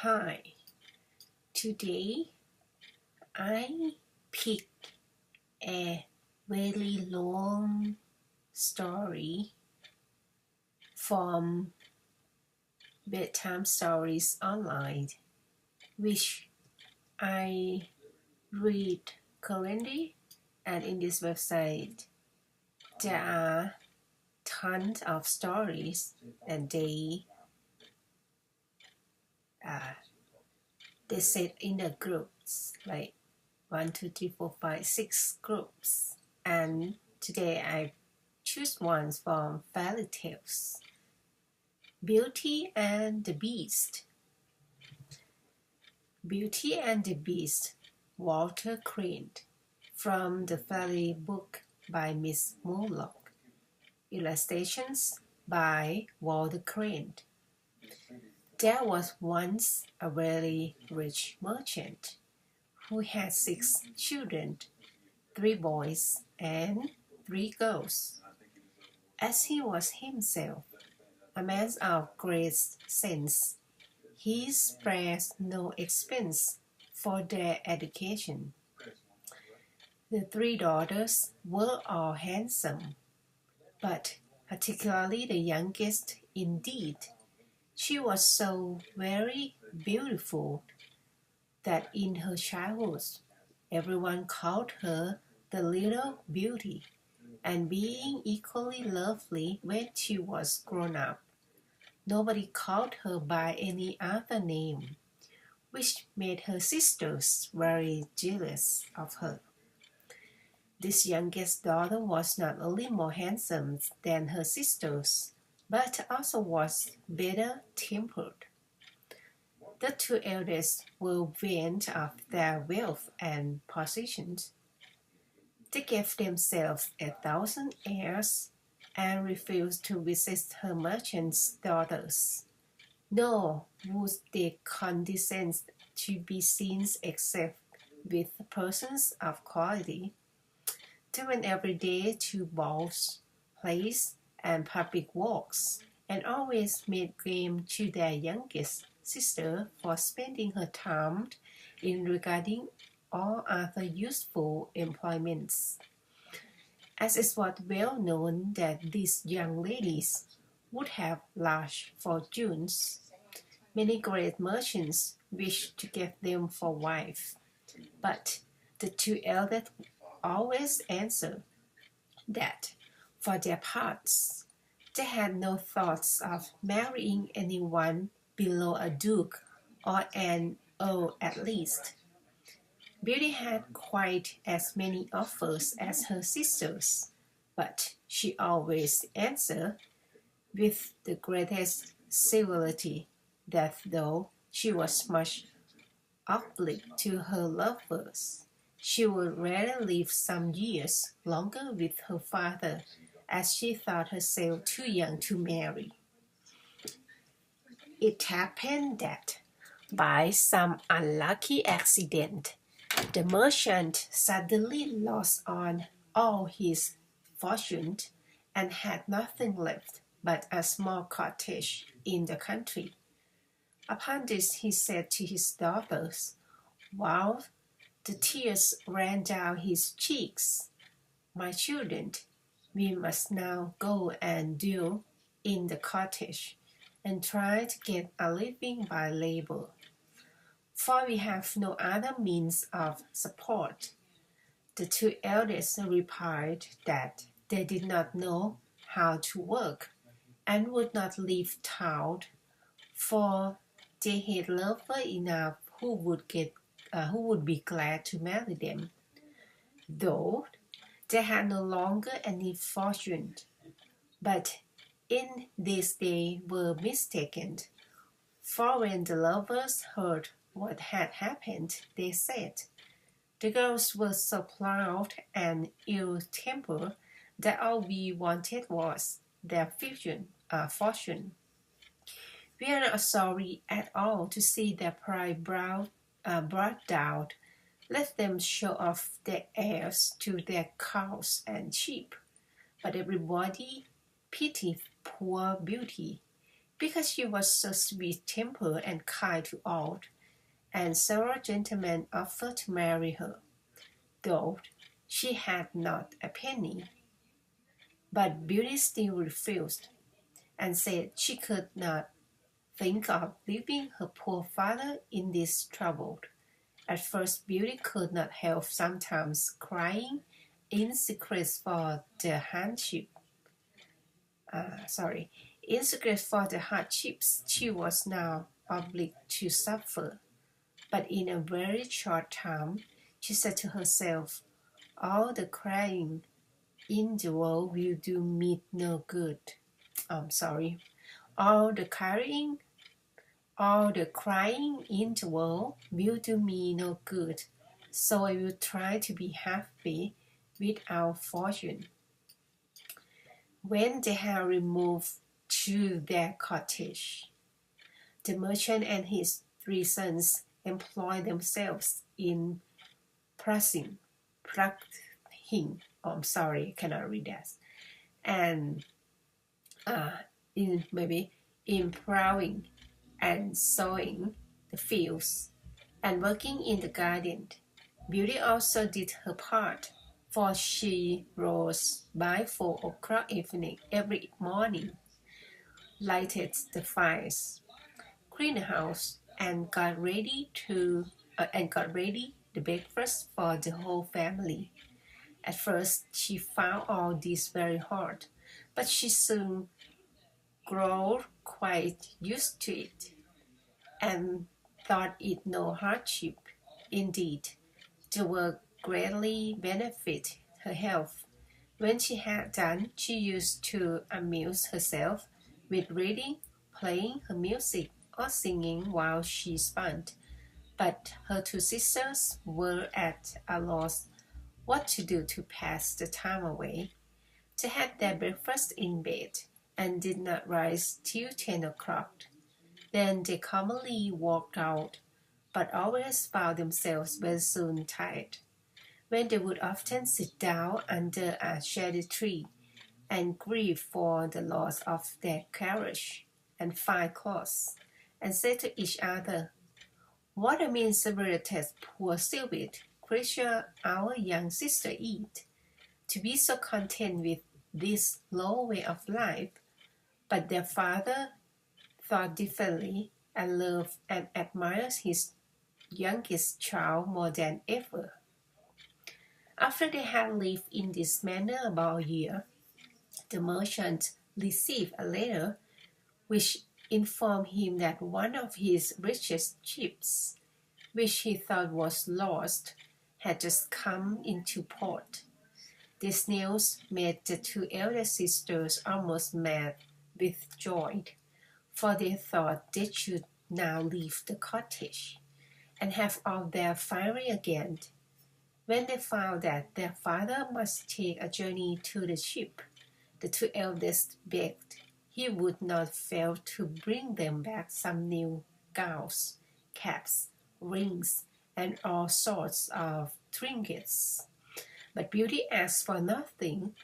Hi, today I picked a very long story from bedtime stories online, which I read currently, and in this website there are tons of stories, and they set in the groups like 1, 2, 3, 4, 5, 6 groups, and today I choose one from fairy tales. Beauty and the Beast. Beauty and the Beast, Walter Crane, from the fairy book by Miss Murlock. Illustrations by Walter Crane. There was once a very rich merchant who had 6 children, 3 boys and 3 girls. As he was himself a man of great sense, he spared no expense for their education. The 3 daughters were all handsome, but particularly the youngest indeed. She was so very beautiful that in her childhood everyone called her the little beauty, and being equally lovely when she was grown up, nobody called her by any other name, which made her sisters very jealous of her. This youngest daughter was not only more handsome than her sisters, but also was better tempered. The 2 eldest were vain of their wealth and positions. They gave themselves 1,000 airs and refused to visit her merchant's daughters, nor would they condescend to be seen except with persons of quality. They went every day to balls, plays, and public walks, and always made game to their youngest sister for spending her time in regarding all other useful employments. As it was well known that these young ladies would have large fortunes, many great merchants wished to get them for wives, but the 2 eldest always answered that, for their parts, they had no thoughts of marrying anyone below a duke or an earl at least. Beauty had quite as many offers as her sisters, but she always answered, with the greatest civility, that though she was much obliged to her lovers, she would rather live some years longer with her father, as she thought herself too young to marry. It happened that, by some unlucky accident, the merchant suddenly lost on all his fortune and had nothing left but a small cottage in the country. Upon this he said to his daughters, while the tears ran down his cheeks, "My children, we must now go and dwell in the cottage and try to get a living by labor, for we have no other means of support." The 2 eldest replied that they did not know how to work and would not leave town, for they had lovers enough who would be glad to marry them, though they had no longer any fortune. But in this they were mistaken, for when the lovers heard what had happened, they said, "The girls were so proud and ill-tempered that all we wanted was their fortune. We are not sorry at all to see their pride brought down. Let them show off their heirs to their cows and sheep." But everybody pitied poor Beauty, because she was so sweet-tempered and kind to all, and several gentlemen offered to marry her, though she had not a penny. But Beauty still refused, and said she could not think of leaving her poor father in this trouble. At first Beauty could not help sometimes crying in secret for the hardship. In secret for the hardships she was now obliged to suffer. But in a very short time she said to herself, "All the crying in the world will do me no good." All the crying in the world will do me no good, so I will try to be happy without fortune. When they had removed to their cottage, the merchant and his 3 sons employed themselves in plucking, cannot read that, and in plowing and sowing the fields and working in the garden. Beauty also did her part, for she rose by 4 o'clock evening every morning, lighted the fires, cleaned the house, and got ready the breakfast for the whole family. At first she found all this very hard, but she soon grew quite used to it, and thought it no hardship. Indeed, the work greatly benefited her health. When she had done, she used to amuse herself with reading, playing her music, or singing while she spun. But her 2 sisters were at a loss what to do to pass the time away. They had their breakfast in bed, and did not rise till 10 o'clock. Then they commonly walked out, but always found themselves very soon tired, when they would often sit down under a shady tree, and grieve for the loss of their carriage and fine clothes, and say to each other, "What a mean-spirited, poor stupid creature our young sister is, to be so content with this low way of life." But their father thought differently, and loved and admired his youngest child more than ever. After they had lived in this manner about a year, the merchant received a letter which informed him that one of his richest ships, which he thought was lost, had just come into port. This news made the 2 elder sisters almost mad with joy, for they thought they should now leave the cottage, and have all their finery again. When they found that their father must take a journey to the ship, the 2 eldest begged he would not fail to bring them back some new gowns, caps, rings, and all sorts of trinkets. But Beauty asked for nothing,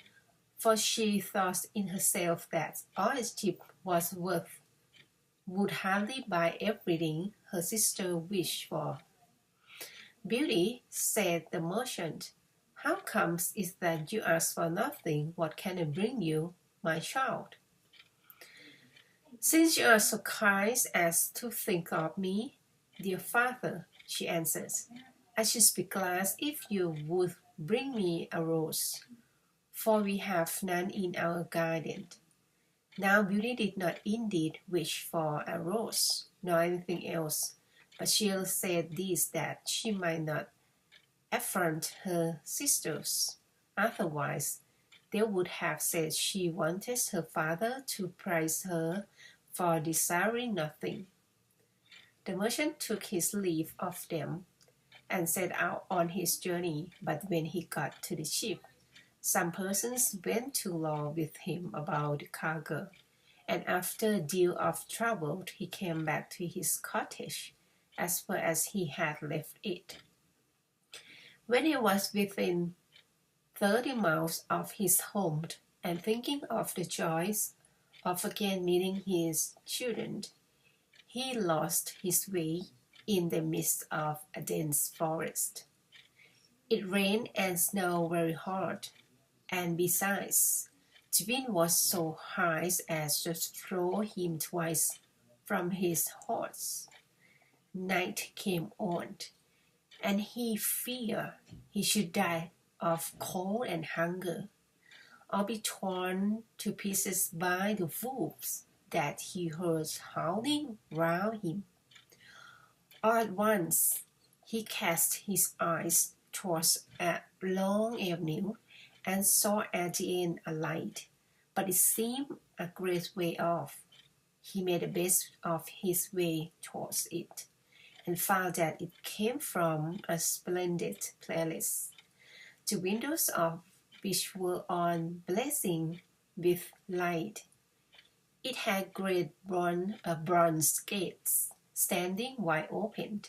for she thought in herself that all the ship was worth would hardly buy everything her sister wished for. "Beauty," said the merchant, "how comes it that you ask for nothing? What can I bring you, my child?" "Since you are so kind as to think of me, dear father," she answered, "I should be glad if you would bring me a rose, for we have none in our garden." Now Beauty did not indeed wish for a rose, nor anything else, but she said this that she might not affront her sisters. Otherwise, they would have said she wanted her father to praise her for desiring nothing. The merchant took his leave of them, and set out on his journey. But when he got to the ship, some persons went to law with him about the cargo, and after a deal of trouble he came back to his cottage as far as he had left it. When he was within 30 miles of his home, and thinking of the joys of again meeting his children, he lost his way in the midst of a dense forest. It rained and snowed very hard, and besides, the wind was so high as to throw him twice from his horse. Night came on, and he feared he should die of cold and hunger, or be torn to pieces by the wolves that he heard howling round him. All at once he cast his eyes towards a long avenue and saw at the end a light, but it seemed a great way off. He made the best of his way towards it, and found that it came from a splendid palace, the windows of which were all blazing with light. It had great bronze gates, standing wide open,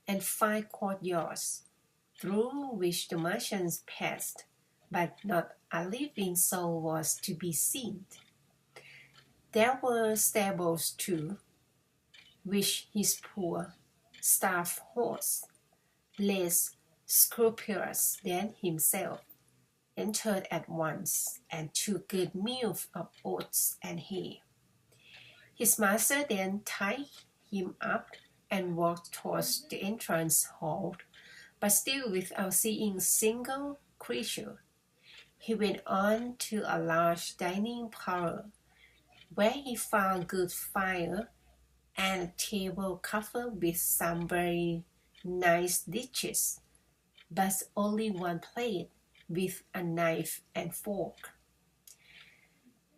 and 5 courtyards, through which the merchants passed, but not a living soul was to be seen. There were stables too, which his poor, starved horse, less scrupulous than himself, entered at once, and took good meal of oats and hay. His master then tied him up and walked towards the entrance hall, but still without seeing a single creature. He went on to a large dining parlor, where he found good fire and a table covered with some very nice dishes, but only one plate with a knife and fork.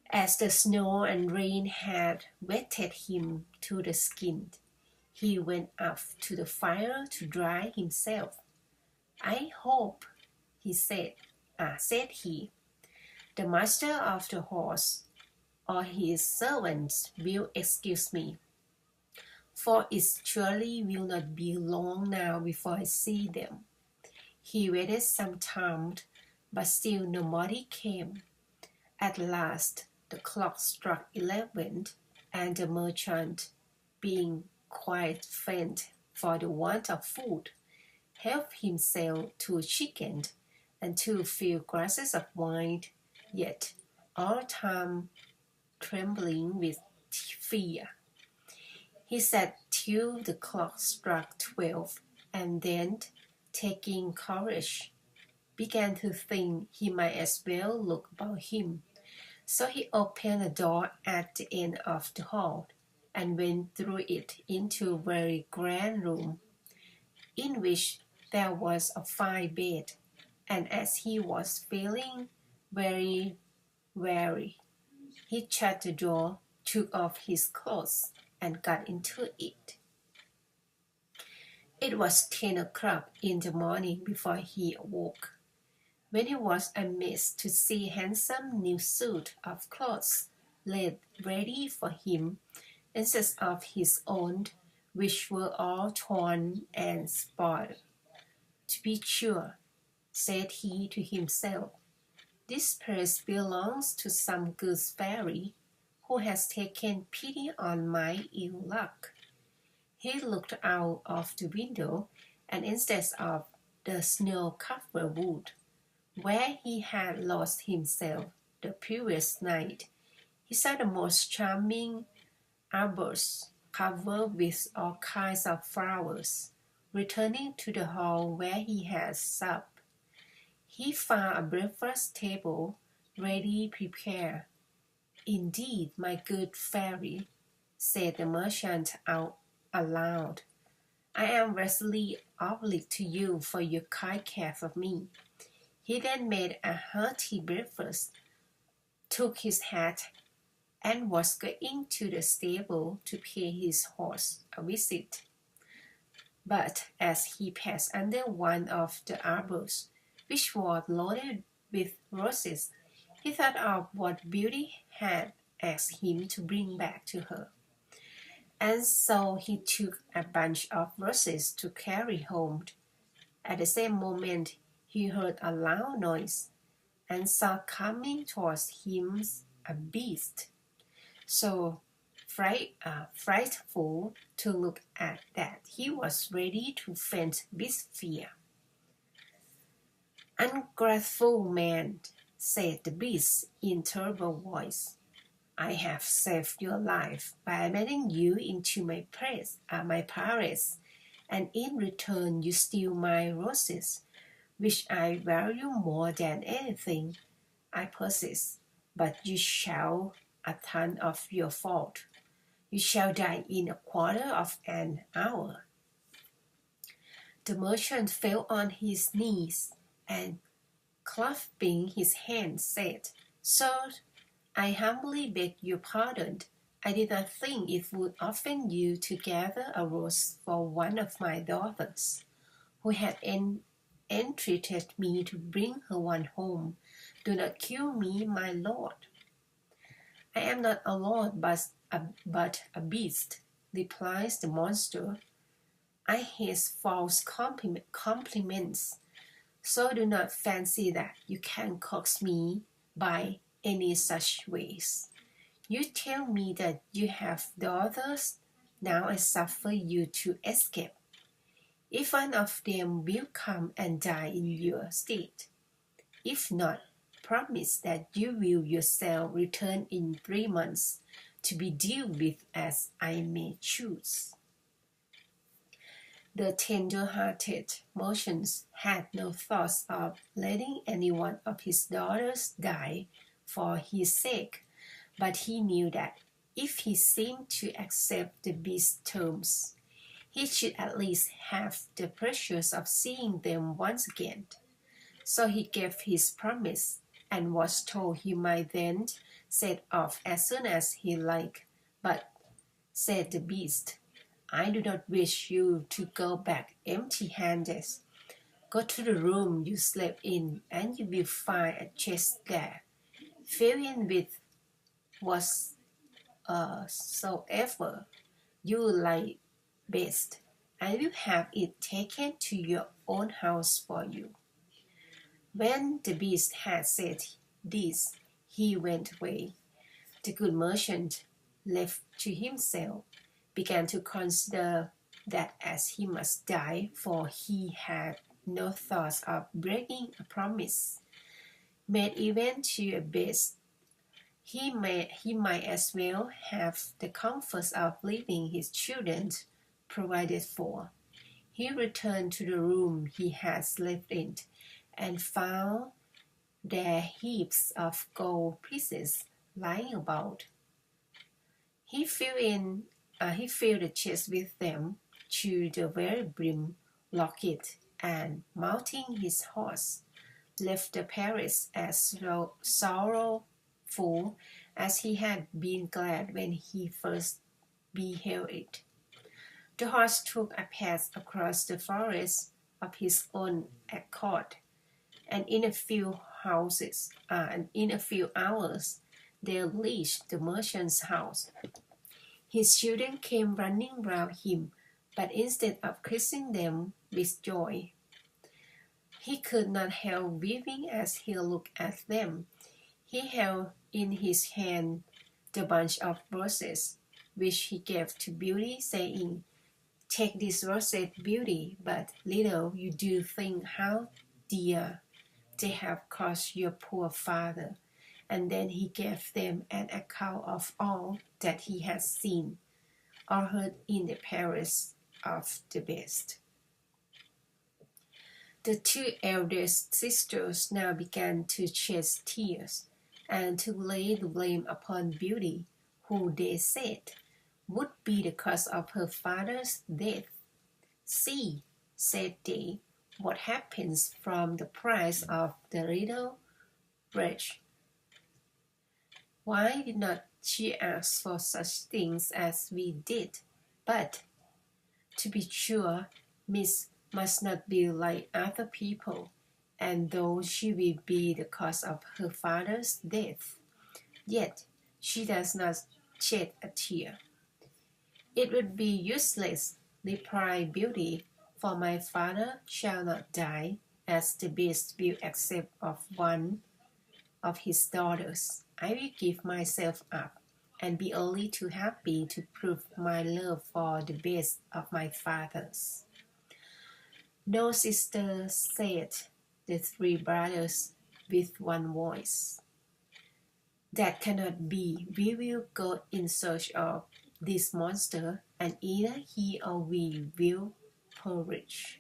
As the snow and rain had wetted him to the skin, he went up to the fire to dry himself. "I hope," said he, "the master of the horse or his servants will excuse me, for it surely will not be long now before I see them." He waited some time, but still nobody came. At last the clock struck 11, and the merchant, being quite faint for the want of food, helped himself to a chicken and 2 glasses of wine, yet all the time trembling with fear. He sat till the clock struck 12, and then, taking courage, began to think he might as well look about him. So he opened a door at the end of the hall, and went through it into a very grand room, in which there was a fine bed, and as he was feeling very weary, he shut the door, took off his clothes, and got into it. It was 10 o'clock in the morning before he awoke, when he was amazed to see a handsome new suit of clothes laid ready for him instead of his own, which were all torn and spoiled. "To be sure," said he to himself, "this purse belongs to some good fairy, who has taken pity on my ill luck." He looked out of the window, and instead of the snow-covered wood, where he had lost himself the previous night, he saw the most charming arbors covered with all kinds of flowers. Returning to the hall where he had supped, he found a breakfast table ready prepared. "Indeed, my good fairy," said the merchant out aloud, "I am vastly obliged to you for your kind care of me." He then made a hearty breakfast, took his hat, and was going to the stable to pay his horse a visit. But as he passed under one of the arbors, which was loaded with roses, he thought of what Beauty had asked him to bring back to her, and so he took a bunch of roses to carry home. At the same moment he heard a loud noise, and saw coming towards him a beast. so frightful to look at that he was ready to faint with fear. "Ungrateful man," said the beast in terrible voice, "I have saved your life by admitting you into my palace, and in return you steal my roses, which I value more than anything I possess. But you shall atone of your fault. You shall die in a quarter of an hour." The merchant fell on his knees and, clasping his hands, said, "Sir, I humbly beg your pardon. I did not think it would offend you to gather a rose for one of my daughters, who had entreated me to bring her one home. Do not kill me, my lord." "I am not a lord, but a beast," replies the monster. "I hate false compliments, so do not fancy that you can coax me by any such ways. You tell me that you have daughters, now I suffer you to escape. If one of them will come and die in your stead. If not, promise that you will yourself return in 3 months, to be dealt with as I may choose." The tender-hearted merchant had no thoughts of letting any one of his daughters die for his sake, but he knew that if he seemed to accept the beast's terms, he should at least have the pleasure of seeing them once again. So he gave his promise, and was told he might then set off as soon as he liked. "But," said the beast, "I do not wish you to go back empty-handed. Go to the room you slept in, and you will find a chest there, filled with whatsoever you like best. I will have it taken to your own house for you." When the beast had said this, he went away. The good merchant, left to himself, began to consider that as he must die, for he had no thoughts of breaking a promise made even to a beast, he might as well have the comforts of leaving his children provided for. He returned to the room he had slept in, and found there heaps of gold pieces lying about. He filled the chest with them to the very brim, locked it, and mounting his horse, left the palace as sorrowful as he had been glad when he first beheld it. The horse took a path across the forest of his own accord, and in a few hours they reached the merchant's house. His children came running round him, but instead of kissing them with joy, he could not help weeping as he looked at them. He held in his hand the bunch of roses, which he gave to Beauty, saying, "Take these roses, Beauty, but little you do think how dear they have cost your poor father." And then he gave them an account of all that he had seen or heard in the palace of the beast. The 2 eldest sisters now began to shed tears, and to lay the blame upon Beauty, who, they said, would be the cause of her father's death. "See," said they, "what happens from the price of the little wretch. Why did not she ask for such things as we did? But, to be sure, Miss must not be like other people, and though she will be the cause of her father's death, yet she does not shed a tear." "It would be useless," replied Beauty, "for my father shall not die, as the beast will accept of one of his daughters. I will give myself up, and be only too happy to prove my love for the best of my fathers. No, sister, said the three brothers with one voice. That cannot be. We will go in search of this monster, and either he or we will perish.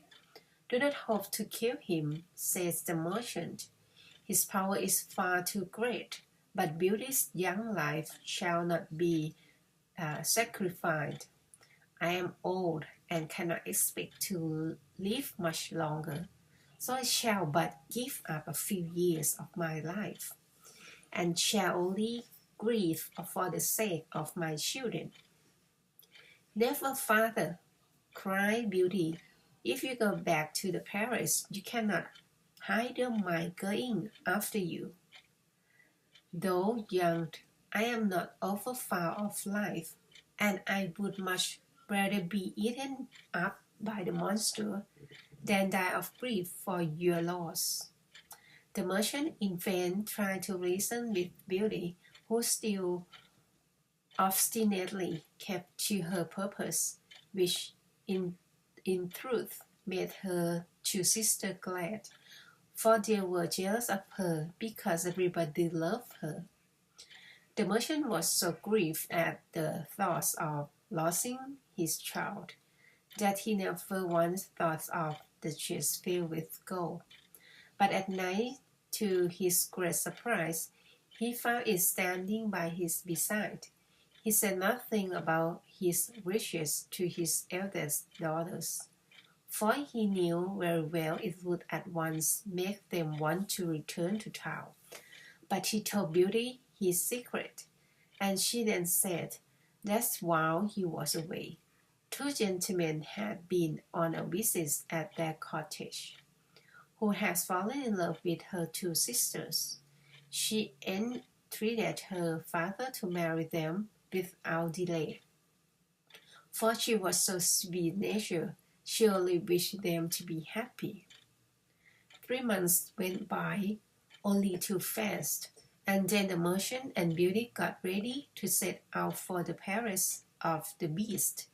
Do not hope to kill him, says the merchant. His power is far too great, but Beauty's young life shall not be sacrificed. I am old and cannot expect to live much longer, so I shall but give up a few years of my life, and shall only grieve for the sake of my children. Never, father, cried Beauty. If you go back to the palace, you cannot hinder my going after you. Though young, I am not over far of life, and I would much rather be eaten up by the monster than die of grief for your loss. The merchant in vain tried to reason with Beauty, who still obstinately kept to her purpose, which in truth made her two sisters glad, for they were jealous of her because everybody loved her. The merchant was so grieved at the thoughts of losing his child that he never once thought of the chest filled with gold. But at night, to his great surprise, he found it standing by his bedside. He said nothing about his wishes to his eldest daughters, for he knew very well it would at once make them want to return to town. But he told Beauty his secret, and she then said that while he was away, two gentlemen had been on a visit at their cottage, who had fallen in love with her two sisters. She entreated her father to marry them without delay, for she was so sweet-natured, she only wished them to be happy. 3 months went by, only too fast, and then the merchant and Beauty got ready to set out for the palace of the Beast.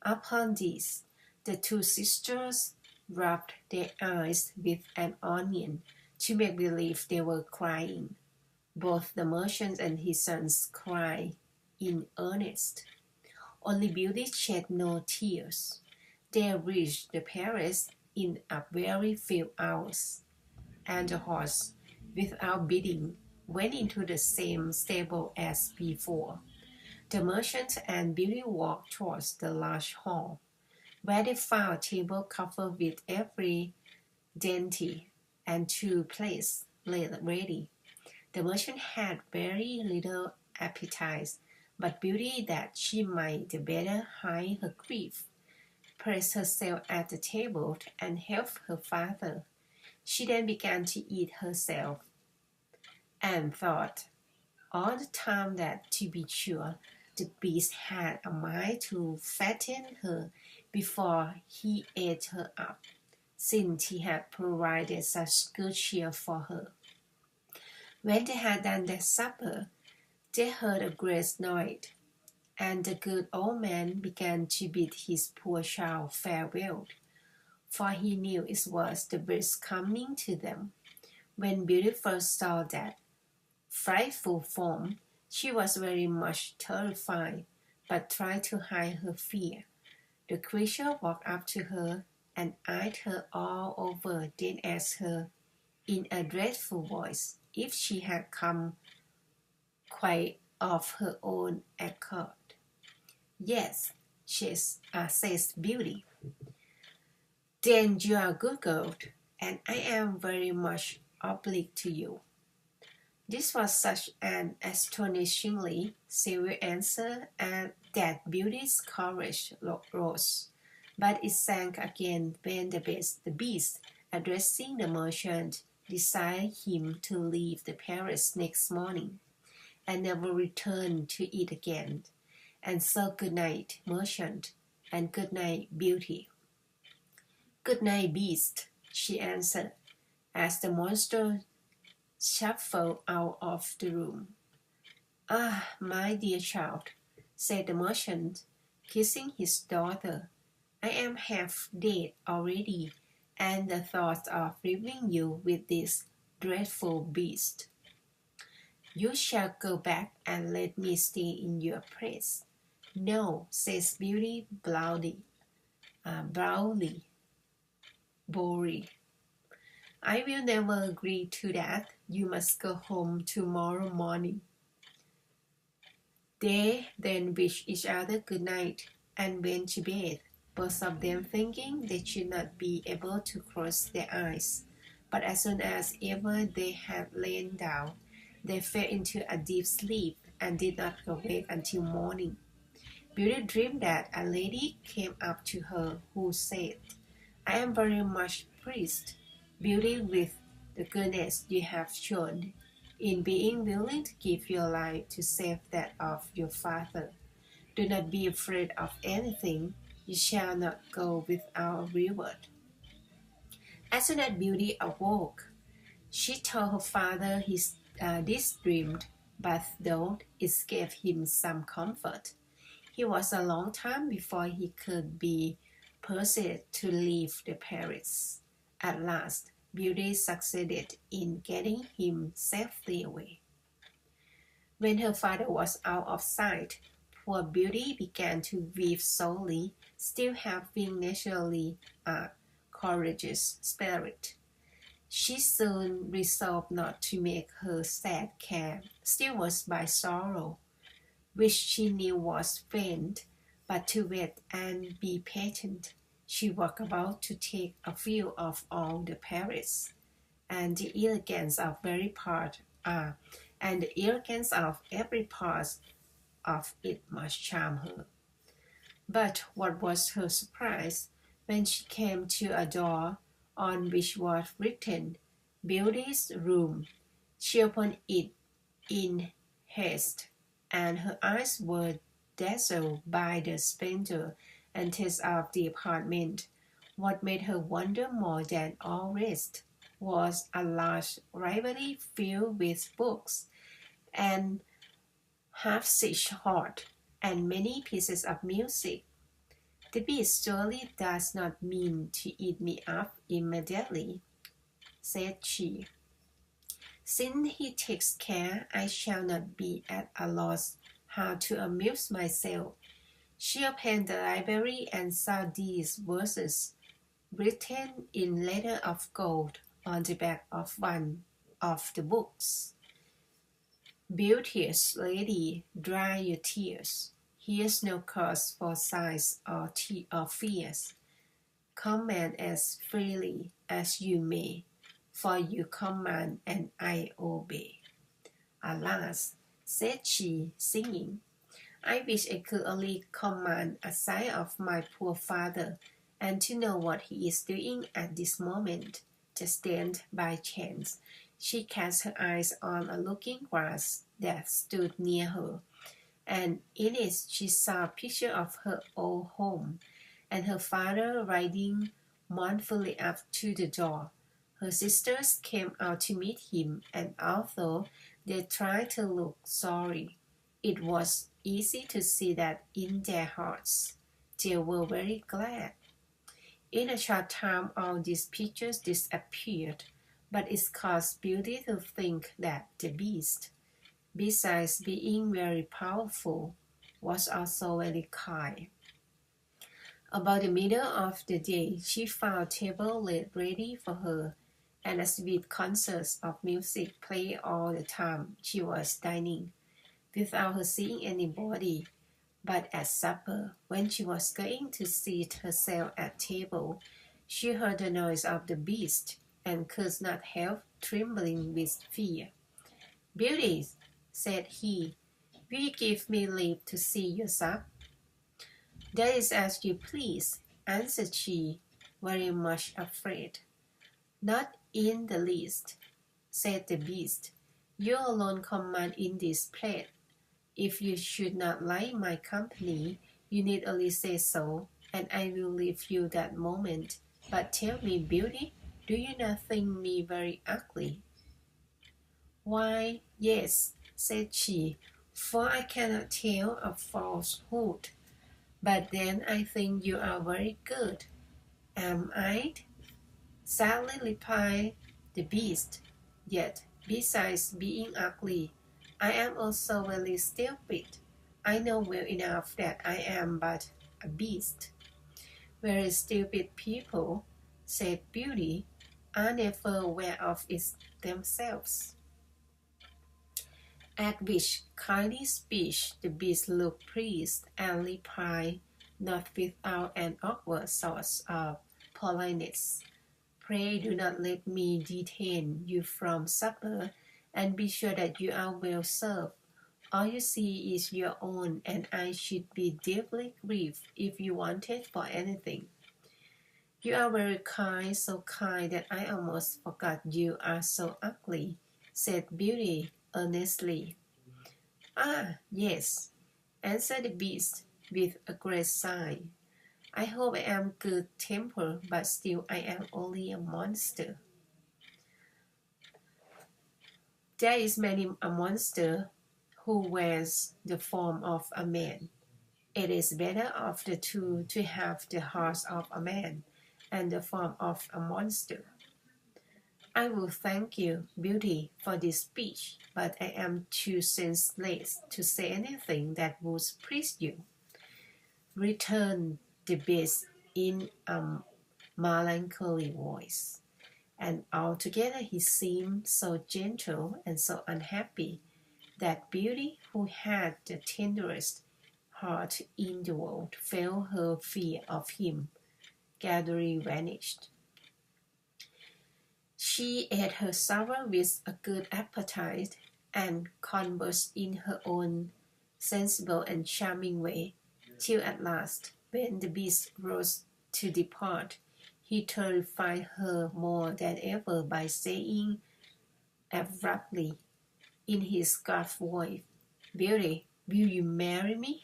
Upon this, the two sisters rubbed their eyes with an onion to make believe they were crying. Both the merchant and his sons cried in earnest. Only Beauty shed no tears. They reached the palace in a very few hours, and the horse, without bidding, went into the same stable as before. The merchant and Beauty walked towards the large hall, where they found a table covered with every dainty and 2 plates laid ready. The merchant had very little appetite, but Beauty, that she might the better hide her grief, placed herself at the table and helped her father. She then began to eat herself, and thought all the time that, to be sure, the Beast had a mind to fatten her before he ate her up, since he had provided such good cheer for her. When they had done their supper, they heard a great noise, and the good old man began to bid his poor child farewell, for he knew it was the Beast coming to them. When Beauty first saw that frightful form, she was very much terrified, but tried to hide her fear. The creature walked up to her and eyed her all over, then asked her, in a dreadful voice, if she had come quite of her own accord. Yes, says Beauty. Then you are a good girl, and I am very much obliged to you. This was such an astonishingly severe answer, and that Beauty's courage rose, but it sank again when the Beast, addressing the merchant, desired him to leave the palace next morning, and never return to it again. And so good night, merchant, and good night, Beauty. Good night, Beast, she answered, as the monster shuffled out of the room. "Ah, my dear child," said the merchant, kissing his daughter, "I am half dead already, and the thought of leaving you with this dreadful beast." "You shall go back and let me stay in your place." "No," says Beauty boldly. "I will never agree to that. You must go home tomorrow morning." They then wished each other good night and went to bed, both of them thinking they should not be able to close their eyes. But as soon as ever they had lain down, they fell into a deep sleep and did not awake until morning. Beauty dreamed that a lady came up to her who said, "I am very much pleased, Beauty, with the goodness you have shown in being willing to give your life to save that of your father. Do not be afraid of anything. You shall not go without reward." As soon as Beauty awoke, she told her father this dream, but though it gave him some comfort, it was a long time before he could be persuaded to leave the Paris. At last, Beauty succeeded in getting him safely away. When her father was out of sight, poor Beauty began to weep sorely, still having naturally a courageous spirit. She soon resolved not to make her sad care still worse by sorrow, which she knew was vain, but to wait and be patient. She walked about to take a view of all the Paris, and the elegance of every part of it must charm her. But what was her surprise when she came to a door on which was written "Beauty's Room." She opened it in haste, and her eyes were dazzled by the splendor and taste of the apartment. What made her wonder more than all rest was a large library filled with books and harpsichord and many pieces of music. "The beast surely does not mean to eat me up immediately," said she. "Since he takes care, I shall not be at a loss how to amuse myself." She opened the library and saw these verses written in letter of gold on the back of one of the books: "Beauteous lady, dry your tears. Here's no cause for sighs or fears. Command as freely as you may, for you command and I obey." "Alas," said she, singing, "I wish I could only command a sight of my poor father, and to know what he is doing at this moment." Just then, by chance, she cast her eyes on a looking-glass that stood near her, and in it she saw a picture of her old home, and her father riding mournfully up to the door. Her sisters came out to meet him, and although they tried to look sorry, it was easy to see that in their hearts they were very glad. In a short time all these pictures disappeared, but it caused Beauty to think that the beast, besides being very powerful, was also very kind. About the middle of the day she found a table laid ready for her, and a sweet concert of music played all the time she was dining, without her seeing anybody. But at supper, when she was going to seat herself at table, she heard the noise of the beast, and could not help trembling with fear. "Beauty," said he, "will you give me leave to see your sup?" "That is as you please," answered she, very much afraid. "Not in the least," said the beast. "You alone command in this place. If you should not like my company, you need only say so, and I will leave you that moment. But tell me, Beauty, do you not think me very ugly?" "Why, yes," said she, for I cannot tell a falsehood. But then I think you are very good. Am I? Sadly replied the beast. Yet, besides being ugly, I am also very stupid. I know well enough that I am but a beast. Very stupid people, said Beauty, are never aware of it themselves. At which kindly speech the beast looked pleased and replied, not without an awkward sort of politeness. Pray do not let me detain you from supper, and be sure that you are well served. All you see is your own, and I should be deeply grieved if you wanted for anything. You are very kind, so kind that I almost forgot you are so ugly, said Beauty earnestly. Ah, yes, answered the beast with a great sigh. I hope I am good-tempered, but still I am only a monster. There is many a monster who wears the form of a man. It is better of the two to have the heart of a man and the form of a monster. I will thank you, Beauty, for this speech, but I am too senseless to say anything that would please you. Returned the beast in a melancholy voice, and altogether he seemed so gentle and so unhappy that Beauty, who had the tenderest heart in the world, felt her fear of him gradually vanished. She ate her supper with a good appetite, and conversed in her own sensible and charming way, till at last, when the beast rose to depart, he terrified her more than ever by saying abruptly, in his scarf voice, Beauty, will you marry me?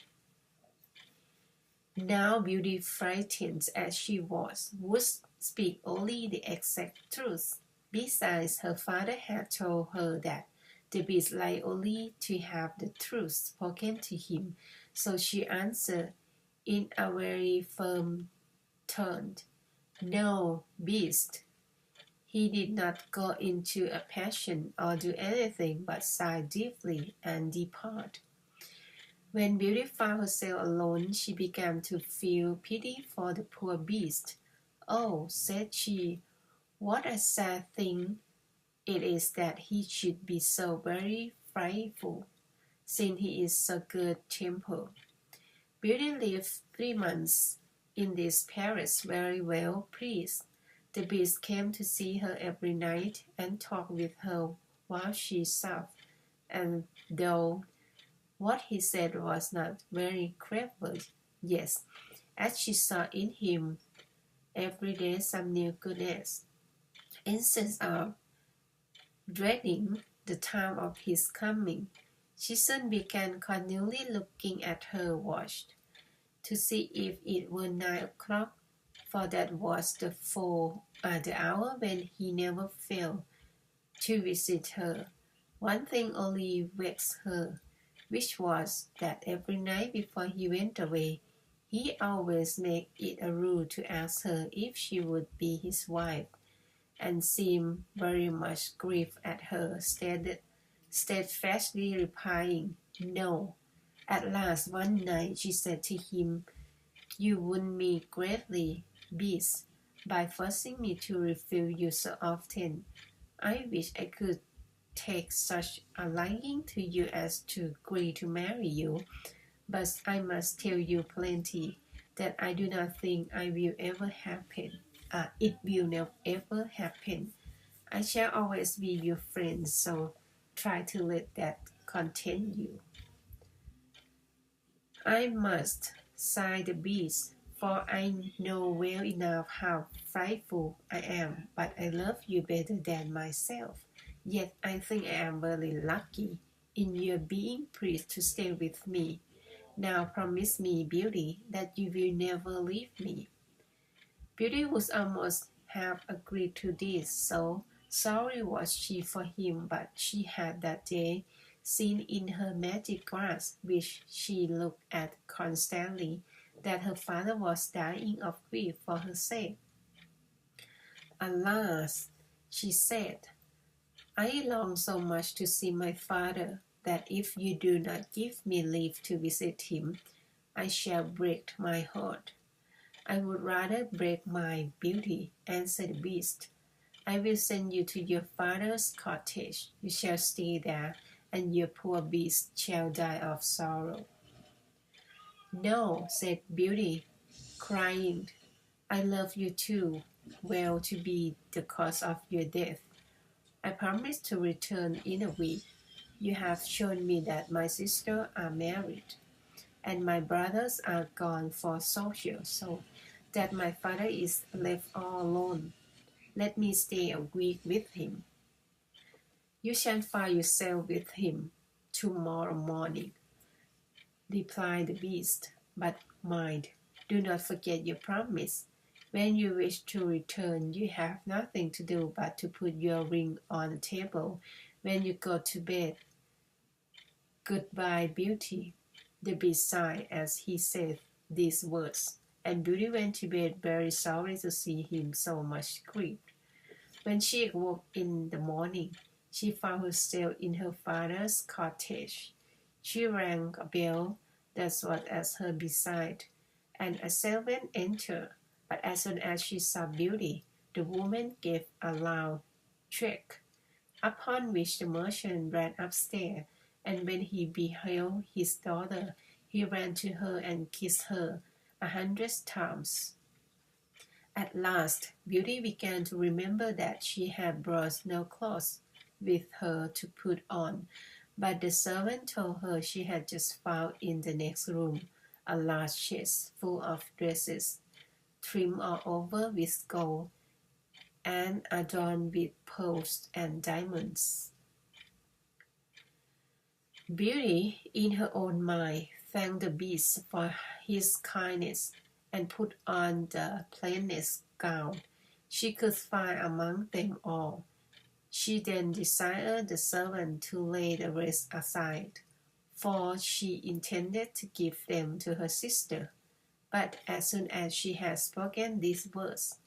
Now Beauty, frightened as she was, would speak only the exact truth. Besides, her father had told her that the beast liked only to have the truth spoken to him, so she answered in a very firm tone, No, beast. He did not go into a passion or do anything but sigh deeply and depart. When Beauty found herself alone, she began to feel pity for the poor beast. Oh, said she, what a sad thing it is that he should be so very frightful, since he is so good-tempered. Beauty lived 3 months in this palace very well pleased. The beast came to see her every night and talked with her while she supped, and though what he said was not very clever, yes, as she saw in him every day some new goodness. Instead of dreading the time of his coming, she soon began continually looking at her watch to see if it were 9 o'clock, for that was the hour when he never failed to visit her. One thing only vexed her, which was that every night before he went away, he always made it a rule to ask her if she would be his wife, and seemed very much grieved at her steadfastly replying, No. At last one night she said to him, You wound me greatly, beast, by forcing me to refuse you so often. I wish I could take such a liking to you as to agree to marry you, but I must tell you plainly that I do not think it will never ever happen. I shall always be your friend, so try to let that content you. I must, sighed the beast, for I know well enough how frightful I am, but I love you better than myself. Yet I think I am very lucky in your being pleased to stay with me. Now promise me, Beauty, that you will never leave me. Beauty would almost have agreed to this, so sorry was she for him, but she had that day seen in her magic glass, which she looked at constantly, that her father was dying of grief for her sake. "Alas," she said, "I long so much to see my father, that if you do not give me leave to visit him, I shall break my heart." "I would rather break my beauty," answered the Beast. "I will send you to your father's cottage. You shall stay there, and your poor Beast shall die of sorrow." "No," said Beauty, crying, "I love you too well to be the cause of your death. I promise to return in a week. You have shown me that my sisters are married, and my brothers are gone for soldiers, so that my father is left all alone. Let me stay a week with him." "You shall find yourself with him tomorrow morning," replied the Beast. "But mind, do not forget your promise. When you wish to return, you have nothing to do but to put your ring on the table when you go to bed. Goodbye, Beauty." The Beast sighed as he said these words, and Beauty went to bed very sorry to see him so much grieved. When she awoke in the morning, she found herself in her father's cottage. She rang a bell that was at her bedside, and a servant entered. But as soon as she saw Beauty, the woman gave a loud shriek, upon which the merchant ran upstairs, and when he beheld his daughter, he ran to her and kissed her 100 times. At last, Beauty began to remember that she had brought no clothes with her to put on, but the servant told her she had just found in the next room a large chest full of dresses, trimmed all over with gold, and adorned with pearls and diamonds. Beauty, in her own mind, thanked the Beast for his kindness, and put on the plainest gown she could find among them all. She then desired the servant to lay the rest aside, for she intended to give them to her sister. But as soon as she had spoken these words,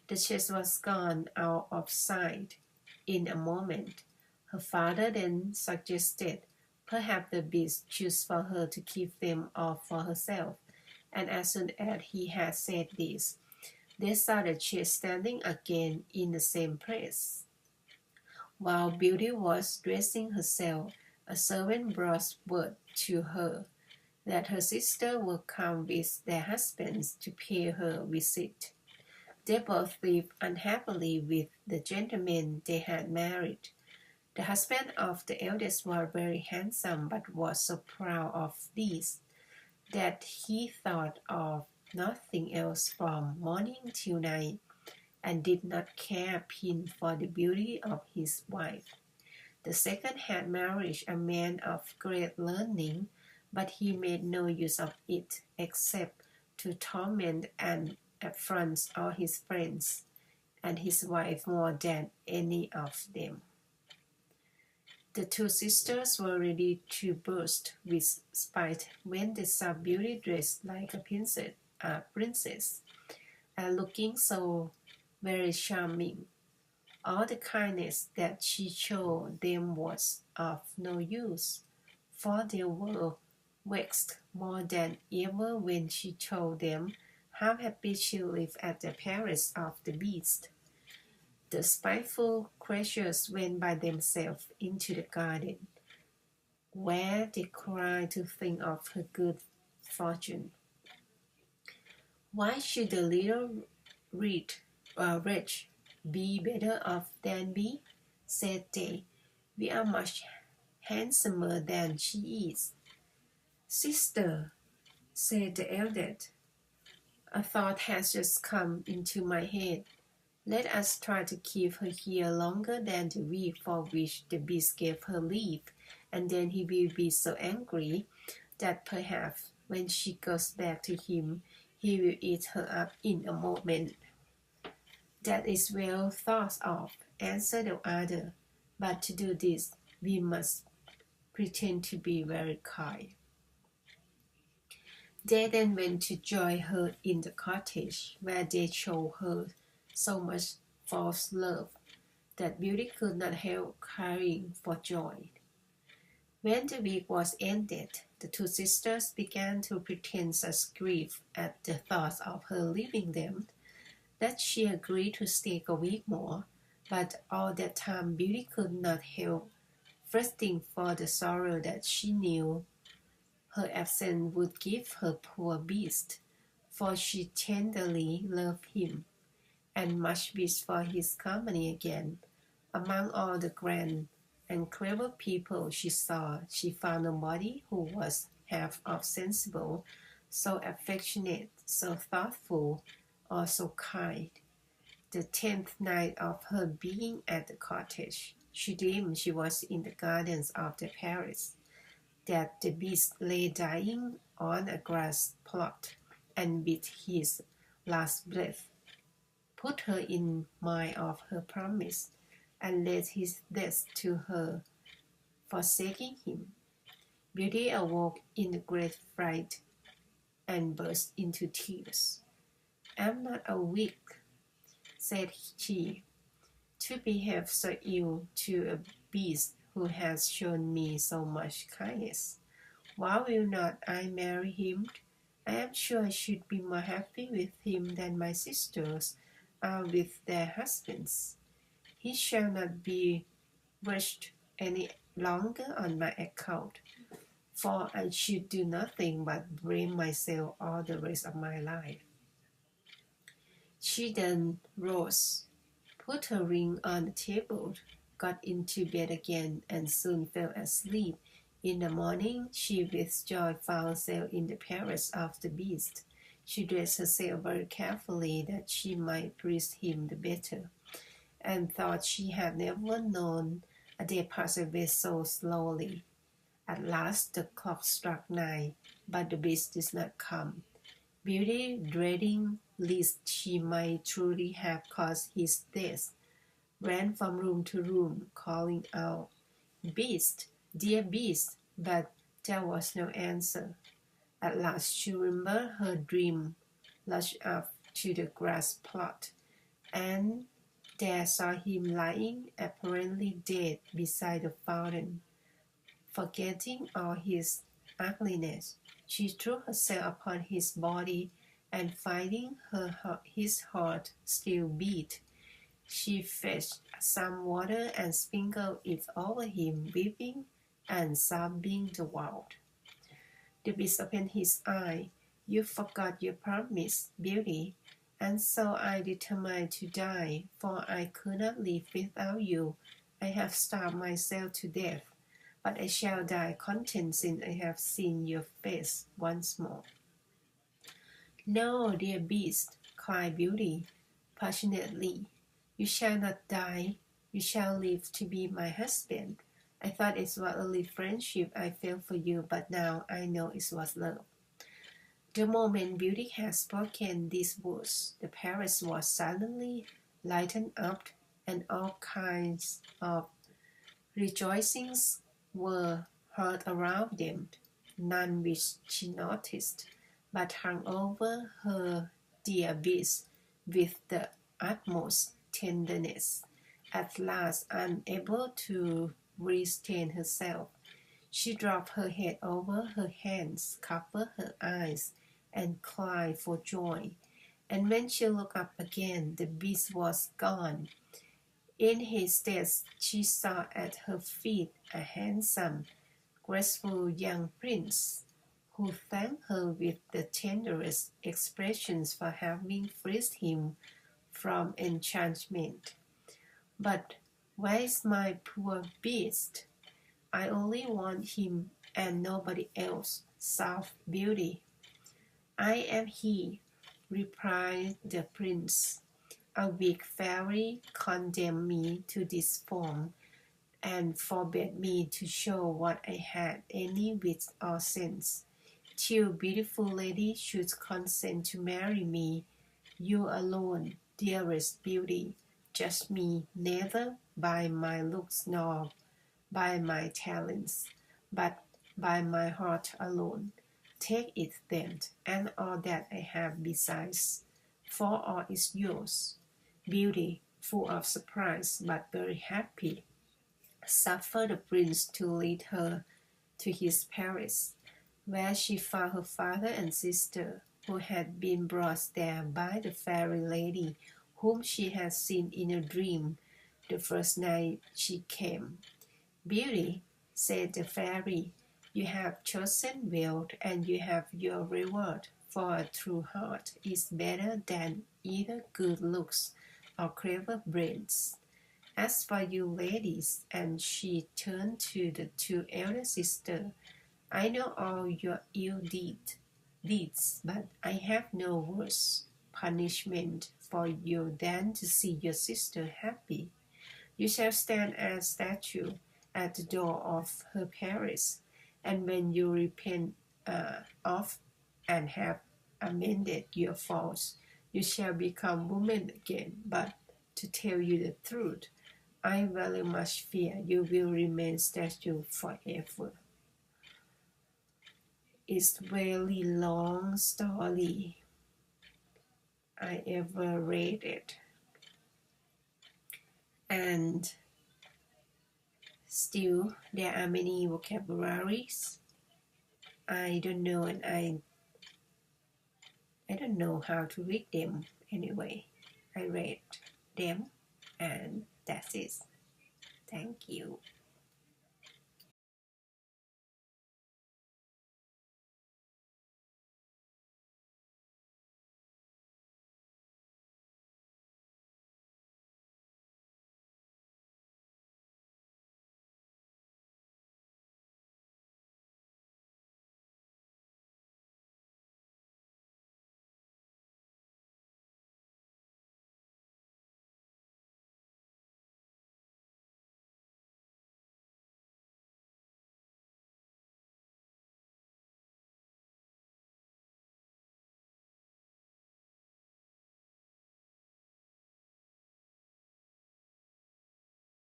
the chest was gone out of sight in a moment. Her father then suggested perhaps the Beast chose for her to keep them all for herself, and as soon as he had said this, they saw the chest standing again in the same place. While Beauty was dressing herself, a servant brought word to her that her sister would come with their husbands to pay her a visit. They both lived unhappily with the gentleman they had married. The husband of the eldest was very handsome, but was so proud of this that he thought of nothing else from morning till night, and did not care a pin for the beauty of his wife. The second had married a man of great learning, but he made no use of it except to torment and affront all his friends, and his wife more than any of them. The two sisters were ready to burst with spite when they saw Beauty dressed like a princess, and looking so very charming. All the kindness that she showed them was of no use, for they were vexed more than ever when she told them how happy she lived at the palace of the Beast. The spiteful creatures went by themselves into the garden, where they cried to think of her good fortune. "Why should the little wretch be better off than we?" said they. "We are much handsomer than she is." "Sister," said the eldest, "a thought has just come into my head. Let us try to keep her here longer than the week for which the Beast gave her leave, and then he will be so angry that perhaps when she goes back to him, he will eat her up in a moment." "That is well thought of," answered the other, "but to do this we must pretend to be very kind. They then went to join her in the cottage, where they showed her so much false love that Beauty could not help crying for joy. When the week was ended, the two sisters began to pretend such grief at the thought of her leaving them that she agreed to stay a week more, but all that time Beauty could not help fretting for the sorrow that she knew her absence would give her poor Beast, for she tenderly loved him, and much wished for his company again. Among all the grand and clever people she saw, she found nobody who was half of sensible, so affectionate, so thoughtful, or so kind. The 10th night of her being at the cottage, she dreamed she was in the gardens of the Paris, that the Beast lay dying on a grass plot, and with his last breath put her in mind of her promise, and laid his death to her, forsaking him. Beauty awoke in a great fright and burst into tears. "I am not awake," said she, "to behave so ill to a beast who has shown me so much kindness. Why will not I marry him? I am sure I should be more happy with him than my sisters are with their husbands. He shall not be wretched any longer on my account, for I should do nothing but blame myself all the rest of my life." She then rose, put her ring on the table, got into bed again, and soon fell asleep. In the morning, she with joy found herself in the palace of the Beast. She dressed herself very carefully that she might please him the better, and thought she had never known a day pass away so slowly. At last the clock struck 9, but the Beast did not come. Beauty, dreading lest she might truly have caused his death, ran from room to room, calling out, "Beast, dear Beast," but there was no answer. At last she remembered her dream, rushed up to the grass plot, and there saw him lying apparently dead beside the fountain. Forgetting all his ugliness, she threw herself upon his body, and finding his heart still beat, she fetched some water and sprinkled it over him, weeping and sobbing the while. The Beast opened his eye. "You forgot your promise, Beauty, and so I determined to die, for I could not live without you. I have starved myself to death, but I shall die content since I have seen your face once more." "No, dear Beast," cried Beauty passionately. "You shall not die. You shall live to be my husband. I thought it was only friendship I felt for you, but now I know it was love." The moment Beauty had spoken these words, the palace was suddenly lightened up, and all kinds of rejoicings were heard around them, none which she noticed, but hung over her dear Beast with the utmost tenderness. At last, unable to restrain herself, she dropped her head over her hands, covered her eyes, and cried for joy. And when she looked up again, the Beast was gone. In his stead, she saw at her feet a handsome, graceful young prince, who thanked her with the tenderest expressions for having freed him from enchantment. "But where is my poor Beast? I only want him and nobody else," sobbed Beauty. "I am he," replied the prince. "A weak fairy condemned me to this form, and forbade me to show what I had any wit or sense. Till beautiful lady should consent to marry me, you alone, dearest Beauty, judge me neither by my looks nor by my talents, but by my heart alone. Take it then, and all that I have besides, for all is yours. Beauty, full of surprise, but very happy, suffered the prince to lead her to his palace, where she found her father and sister, who had been brought there by the fairy lady whom she had seen in a dream the first night she came. Beauty, said the fairy, you have chosen well, and you have your reward, for a true heart is better than either good looks or clever brains. As for you ladies, and she turned to the two elder sisters, I know all your deeds, but I have no worse punishment for you than to see your sister happy. You shall stand as statue at the door of her palace, and when you repent of and have amended your faults, you shall become woman again. But to tell you the truth, I very much fear you will remain statue forever. It's very long story. I ever read it, and still there are many vocabularies I don't know, and I don't know how to read them anyway. I read